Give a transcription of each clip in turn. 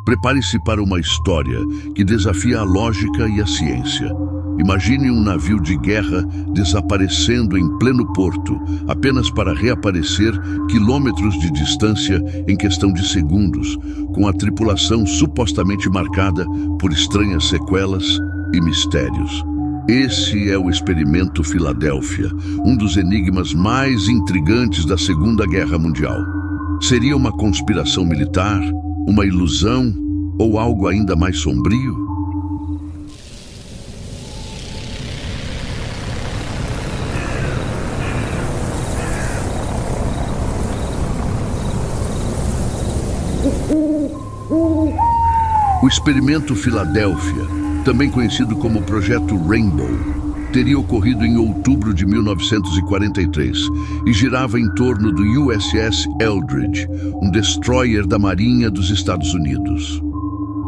Prepare-se para uma história que desafia a lógica e a ciência. Imagine um navio de guerra desaparecendo em pleno porto, apenas para reaparecer quilômetros de distância em questão de segundos, com a tripulação supostamente marcada por estranhas sequelas e mistérios. Esse é o Experimento Filadélfia, um dos enigmas mais intrigantes da Segunda Guerra Mundial. Seria uma conspiração militar, uma ilusão ou algo ainda mais sombrio? O Experimento Filadélfia, também conhecido como Projeto Rainbow, teria ocorrido em outubro de 1943 e girava em torno do USS Eldridge, um destroyer da Marinha dos Estados Unidos.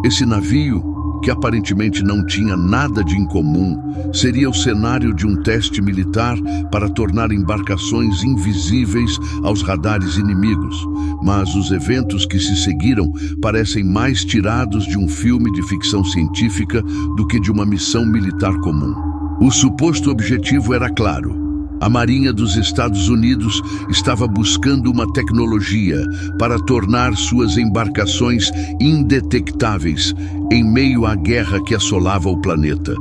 Esse navio, que aparentemente não tinha nada de incomum, seria o cenário de um teste militar para tornar embarcações invisíveis aos radares inimigos. Mas os eventos que se seguiram parecem mais tirados de um filme de ficção científica do que de uma missão militar comum. O suposto objetivo era claro. A Marinha dos Estados Unidos estava buscando uma tecnologia para tornar suas embarcações indetectáveis em meio à guerra que assolava o planeta.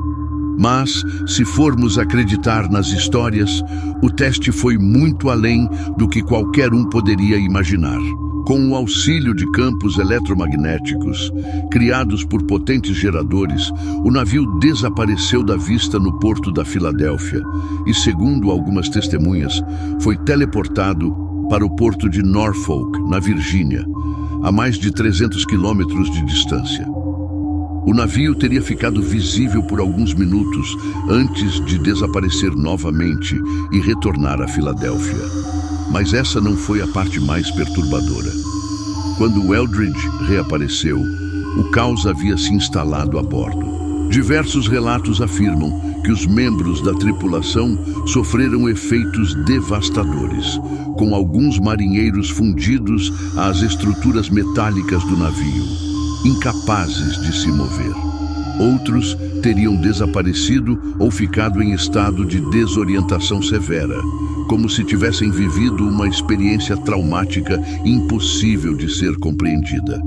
Mas, se formos acreditar nas histórias, o teste foi muito além do que qualquer um poderia imaginar. Com o auxílio de campos eletromagnéticos, criados por potentes geradores, o navio desapareceu da vista no porto da Filadélfia e, segundo algumas testemunhas, foi teleportado para o porto de Norfolk, na Virgínia, a mais de 300 quilômetros de distância. O navio teria ficado visível por alguns minutos antes de desaparecer novamente e retornar à Filadélfia. Mas essa não foi a parte mais perturbadora. Quando o Eldridge reapareceu, o caos havia se instalado a bordo. Diversos relatos afirmam que os membros da tripulação sofreram efeitos devastadores, com alguns marinheiros fundidos às estruturas metálicas do navio, incapazes de se mover. Outros teriam desaparecido ou ficado em estado de desorientação severa, como se tivessem vivido uma experiência traumática impossível de ser compreendida.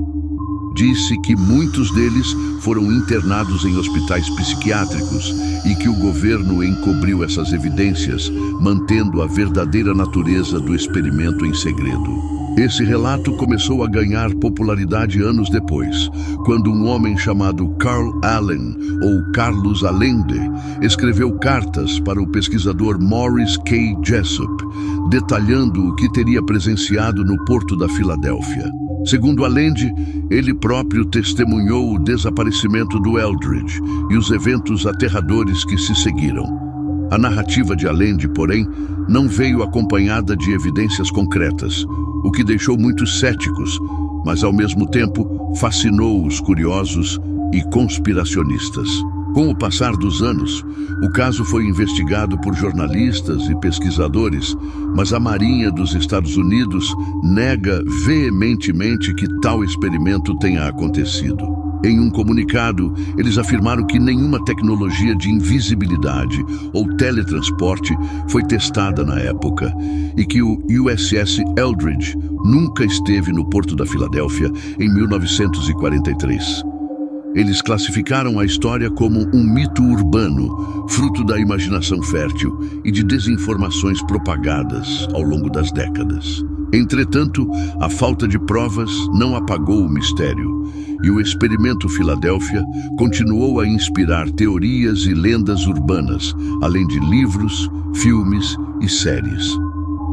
Disse que muitos deles foram internados em hospitais psiquiátricos e que o governo encobriu essas evidências, mantendo a verdadeira natureza do experimento em segredo. Esse relato começou a ganhar popularidade anos depois, quando um homem chamado Carl Allen, ou Carlos Allende, escreveu cartas para o pesquisador Morris K. Jessup, detalhando o que teria presenciado no porto da Filadélfia. Segundo Allende, ele próprio testemunhou o desaparecimento do Eldridge e os eventos aterradores que se seguiram. A narrativa de Allende, porém, não veio acompanhada de evidências concretas, o que deixou muitos céticos, mas ao mesmo tempo fascinou os curiosos e conspiracionistas. Com o passar dos anos, o caso foi investigado por jornalistas e pesquisadores, mas a Marinha dos Estados Unidos nega veementemente que tal experimento tenha acontecido. Em um comunicado, eles afirmaram que nenhuma tecnologia de invisibilidade ou teletransporte foi testada na época e que o USS Eldridge nunca esteve no porto da Filadélfia em 1943. Eles classificaram a história como um mito urbano, fruto da imaginação fértil e de desinformações propagadas ao longo das décadas. Entretanto, a falta de provas não apagou o mistério, e o Experimento Filadélfia continuou a inspirar teorias e lendas urbanas, além de livros, filmes e séries.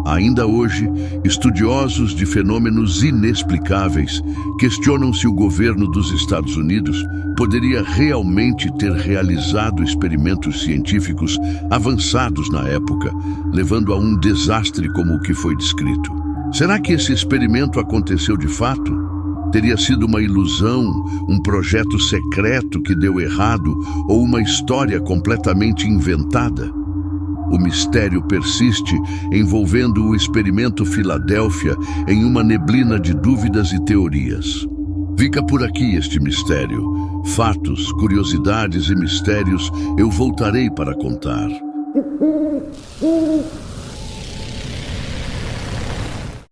Ainda hoje, estudiosos de fenômenos inexplicáveis questionam se o governo dos Estados Unidos poderia realmente ter realizado experimentos científicos avançados na época, levando a um desastre como o que foi descrito. Será que esse experimento aconteceu de fato? Teria sido uma ilusão, um projeto secreto que deu errado ou uma história completamente inventada? O mistério persiste, envolvendo o Experimento Filadélfia em uma neblina de dúvidas e teorias. Fica por aqui este mistério. Fatos, curiosidades e mistérios eu voltarei para contar.